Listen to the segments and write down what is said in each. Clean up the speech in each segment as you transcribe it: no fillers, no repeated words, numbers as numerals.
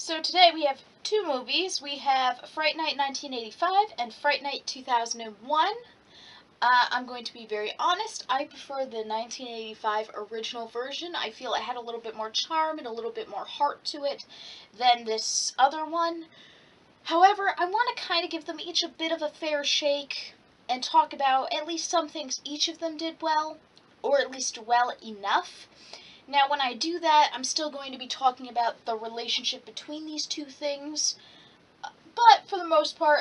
So today we have two movies. We have Fright Night 1985 and Fright Night 2001. I'm going to be very honest, I prefer the 1985 original version. I feel it had a little bit more charm and a little bit more heart to it than this other one. However, I want to kind of give them each a bit of a fair shake and talk about at least some things each of them did well, or at least well enough. Now, when I do that, I'm still going to be talking about the relationship between these two things, but for the most part,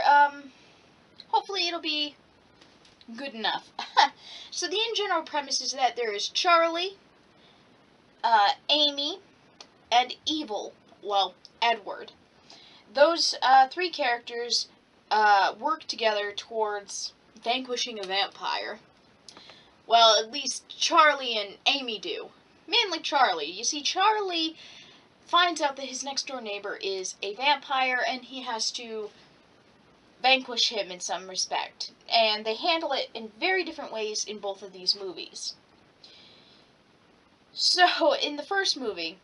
hopefully it'll be good enough. So the in general premise is that there is Charlie, Amy, and Evil, well, Edward. Those three characters work together towards vanquishing a vampire. Well, at least Charlie and Amy do. Mainly Charlie. You see, Charlie finds out that his next door neighbor is a vampire and he has to vanquish him in some respect. And they handle it in very different ways in both of these movies. So, in the first movie,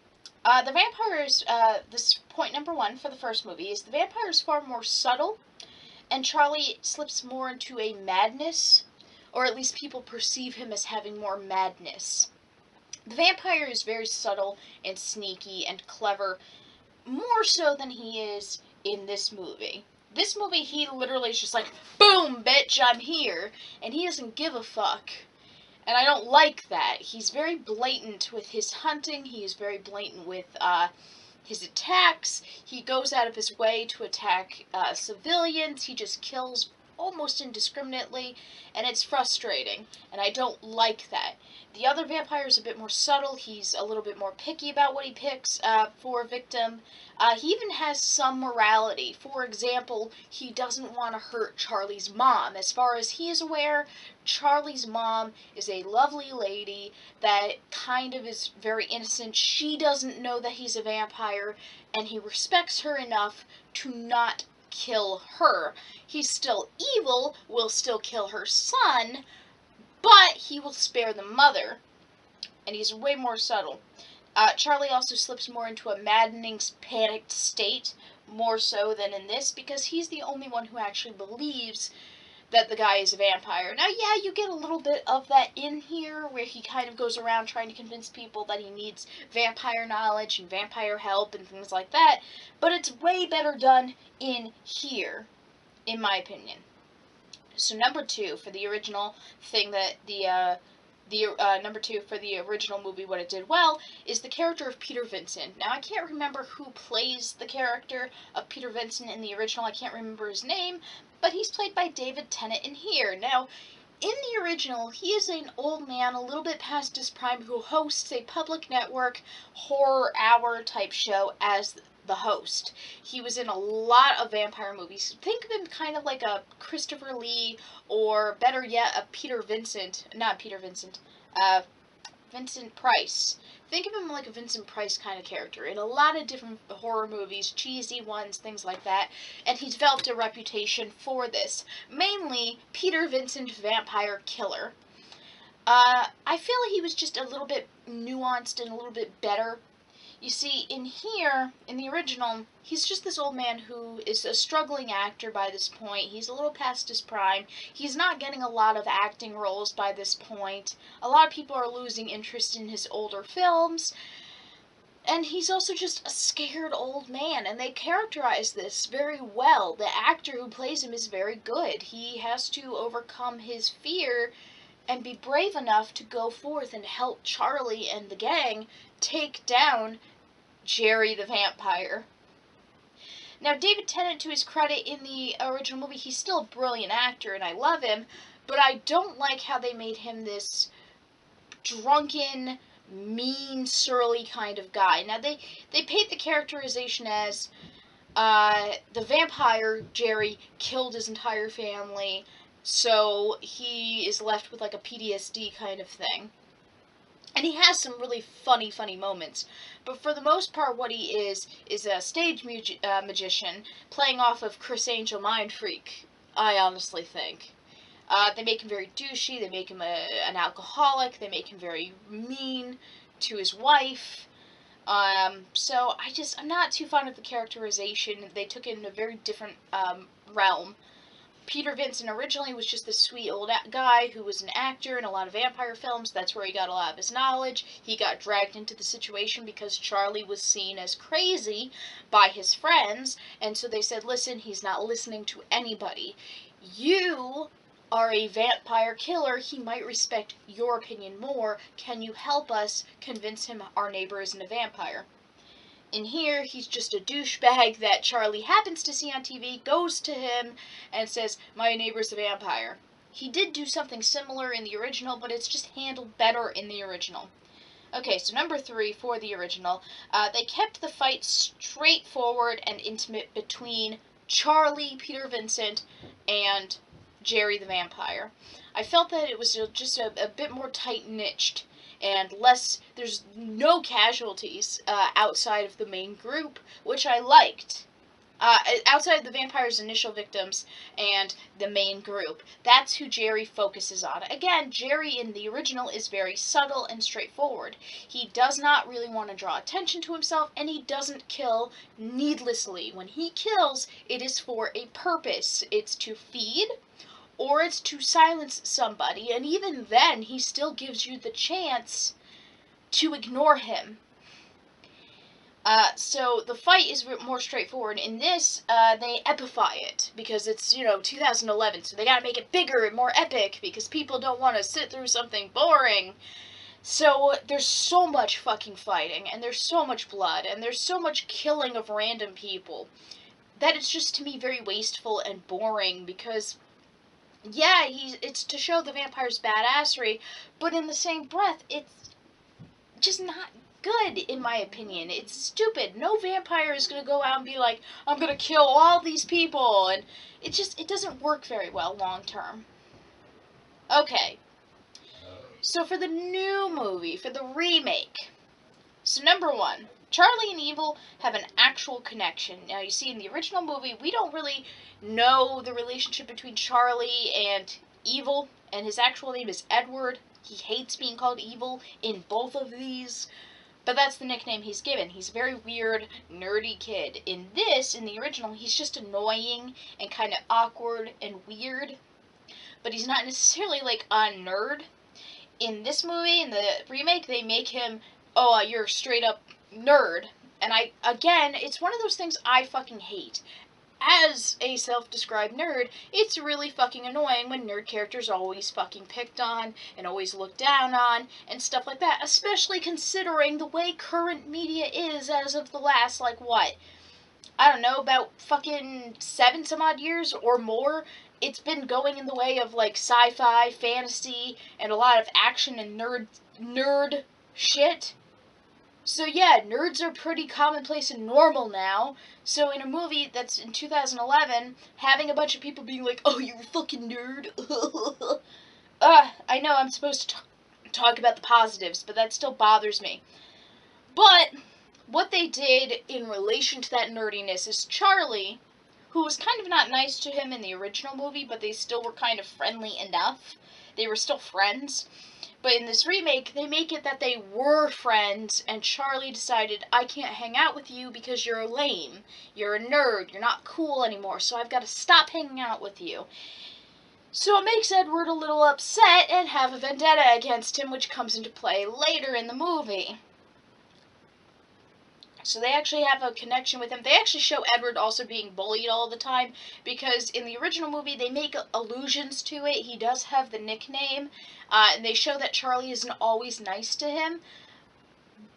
the vampires, this point number one for the first movie, is the vampire is far more subtle, and Charlie slips more into a madness, or at least people perceive him as having more madness. The vampire is very subtle and sneaky and clever, more so than he is in this movie. This movie, he literally is just like, boom, bitch, I'm here, and he doesn't give a fuck. And I don't like that. He's very blatant with his hunting, he is very blatant with his attacks, he goes out of his way to attack civilians, he just kills almost indiscriminately, and it's frustrating, and I don't like that. The other vampire is a bit more subtle, he's a little bit more picky about what he picks for a victim. He even has some morality. For example, he doesn't want to hurt Charlie's mom. As far as he is aware, Charlie's mom is a lovely lady that kind of is very innocent. She doesn't know that he's a vampire, and he respects her enough to not kill her. He's still evil, will still kill her son, but he will spare the mother. And he's way more subtle. Charlie also slips more into a maddening, panicked state, more so than in this, because he's the only one who actually believes that the guy is a vampire. Now, yeah, you get a little bit of that in here, where he kind of goes around trying to convince people that he needs vampire knowledge and vampire help and things like that, but it's way better done in here, in my opinion. So number two for the original thing that number two for the original movie, what it did well, is the character of Peter Vincent. Now, I can't remember who plays the character of Peter Vincent in the original. I can't remember his name, but he's played by David Tennant in here. Now, in the original, he is an old man, a little bit past his prime, who hosts a public network horror hour type show as the host. He was in a lot of vampire movies. Think of him kind of like a Christopher Lee, or better yet, a Vincent Price. Think of him like a Vincent Price kind of character in a lot of different horror movies, cheesy ones, things like that, and he developed a reputation for this. Mainly, Peter Vincent Vampire Killer. I feel like he was just a little bit nuanced and a little bit better. You see, in here, in the original, he's just this old man who is a struggling actor by this point. He's a little past his prime. He's not getting a lot of acting roles by this point. A lot of people are losing interest in his older films. And he's also just a scared old man, and they characterize this very well. The actor who plays him is very good. He has to overcome his fear and be brave enough to go forth and help Charlie and the gang take down Jerry the vampire. Now, David Tennant, to his credit, in the original movie, he's still a brilliant actor, and I love him, but I don't like how they made him this drunken, mean, surly kind of guy. Now, they paint the characterization as the vampire, Jerry, killed his entire family, so he is left with like a PTSD kind of thing. And he has some really funny moments. But for the most part, what he is a stage magician playing off of Chris Angel Mind Freak, I honestly think. They make him very douchey, they make him an alcoholic, they make him very mean to his wife. So I'm not too fond of the characterization. They took it in a very different realm. Peter Vincent originally was just this sweet old guy who was an actor in a lot of vampire films. That's where he got a lot of his knowledge. He got dragged into the situation because Charlie was seen as crazy by his friends, and so they said, listen, he's not listening to anybody. You are a vampire killer. He might respect your opinion more. Can you help us convince him our neighbor isn't a vampire? In here, he's just a douchebag that Charlie happens to see on TV, goes to him, and says, my neighbor's a vampire. He did do something similar in the original, but it's just handled better in the original. Okay, so number 3 for the original. They kept the fight straightforward and intimate between Charlie, Peter Vincent, and Jerry the vampire. I felt that it was just a bit more tight-niched and less, there's no casualties outside of the main group, which I liked. Outside of the vampire's initial victims and the main group. That's who Jerry focuses on. Again, Jerry in the original is very subtle and straightforward. He does not really want to draw attention to himself, and he doesn't kill needlessly. When he kills, it is for a purpose. It's to feed, or it's to silence somebody, and even then, he still gives you the chance to ignore him. So the fight is more straightforward. In this, they epify it, because it's, 2011, so they gotta make it bigger and more epic, because people don't want to sit through something boring. So there's so much fucking fighting, and there's so much blood, and there's so much killing of random people, that it's just, to me, very wasteful and boring, because yeah, it's to show the vampire's badassery, but in the same breath, it's just not good, in my opinion. It's stupid. No vampire is going to go out and be like, I'm going to kill all these people, and it doesn't work very well long term. Okay, so for the new movie, for the remake, so number 1, Charlie and Evil have an actual connection. Now, you see, in the original movie, we don't really know the relationship between Charlie and Evil, and his actual name is Edward. He hates being called Evil in both of these, but that's the nickname he's given. He's a very weird, nerdy kid. In this, in the original, he's just annoying and kind of awkward and weird, but he's not necessarily, like, a nerd. In this movie, in the remake, they make him, oh, you're a straight-up nerd. And again, it's one of those things I fucking hate. As a self-described nerd, it's really fucking annoying when nerd characters are always fucking picked on and always looked down on and stuff like that, especially considering the way current media is as of the last, like, what? I don't know, about fucking 7 some odd years or more. It's been going in the way of, like, sci-fi, fantasy, and a lot of action and nerd shit. So yeah, nerds are pretty commonplace and normal now. So in a movie that's in 2011, having a bunch of people being like, oh, you're a fucking nerd. I know I'm supposed to talk about the positives, but that still bothers me. But what they did in relation to that nerdiness is Charlie, who was kind of not nice to him in the original movie, but they still were kind of friendly enough. They were still friends. But in this remake, they make it that they were friends, and Charlie decided, I can't hang out with you because you're lame. You're a nerd. You're not cool anymore, so I've got to stop hanging out with you. So it makes Edward a little upset and have a vendetta against him, which comes into play later in the movie. So they actually have a connection with him. They actually show Edward also being bullied all the time, because in the original movie they make allusions to it. He does have the nickname, and they show that Charlie isn't always nice to him.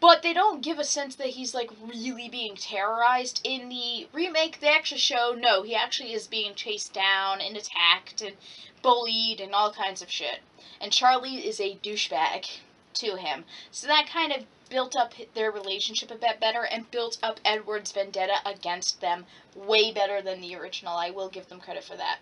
But they don't give a sense that he's, like, really being terrorized. In the remake, they actually show, no, he actually is being chased down and attacked and bullied and all kinds of shit. And Charlie is a douchebag to him. So that kind of built up their relationship a bit better and built up Edward's vendetta against them way better than the original. I will give them credit for that.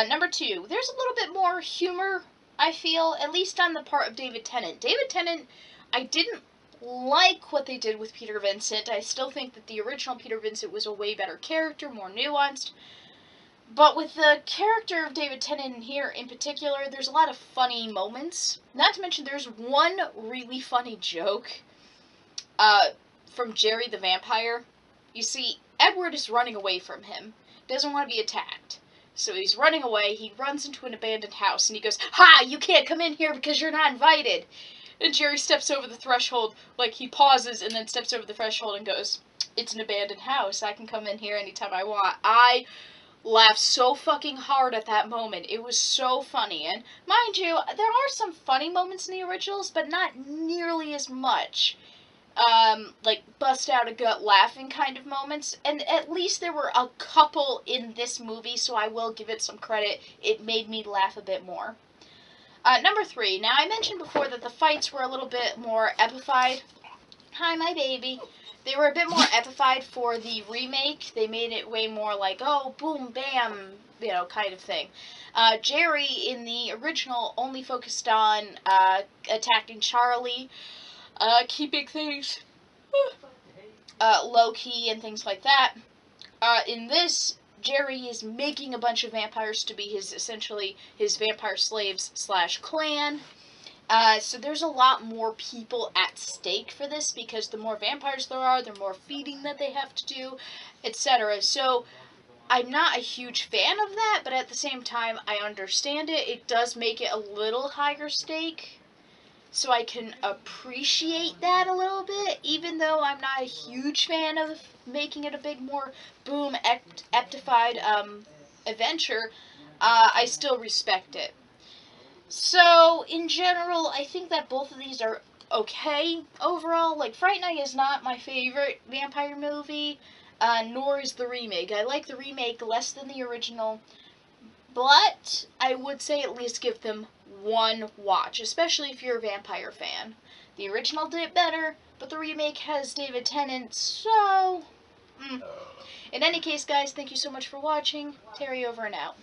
Number 2, there's a little bit more humor, I feel, at least on the part of David Tennant. David Tennant, I didn't like what they did with Peter Vincent. I still think that the original Peter Vincent was a way better character, more nuanced. But with the character of David Tennant in here in particular, there's a lot of funny moments. Not to mention there's one really funny joke. from Jerry the vampire. You see, Edward is running away from him. Doesn't want to be attacked. So he's running away. He runs into an abandoned house and he goes, "Ha! You can't come in here because you're not invited." And Jerry steps over the threshold, like he pauses and then steps over the threshold and goes, "It's an abandoned house. I can come in here anytime I want." I laughed so fucking hard at that moment. It was so funny. And mind you, there are some funny moments in the originals, but not nearly as much. Like bust out a gut laughing kind of moments. And at least there were a couple in this movie, so I will give it some credit. It made me laugh a bit more. Number 3. Now, I mentioned before that the fights were a little bit more epified. Hi, my baby. They were a bit more epified for the remake. They made it way more like, oh, boom, bam, you know, kind of thing. Jerry, in the original, only focused on attacking Charlie, keeping things low-key and things like that. In this, Jerry is making a bunch of vampires to be essentially his vampire slaves / clan. So there's a lot more people at stake for this, because the more vampires there are, the more feeding that they have to do, etc. So I'm not a huge fan of that, but at the same time, I understand it. It does make it a little higher stake, so I can appreciate that a little bit, even though I'm not a huge fan of making it a big, more boom, eptified adventure. I still respect it. So, in general, I think that both of these are okay overall. Like, Fright Night is not my favorite vampire movie, nor is the remake. I like the remake less than the original, but I would say at least give them one watch, especially if you're a vampire fan. The original did better, but the remake has David Tennant, so... In any case, guys, thank you so much for watching. Terry over and out.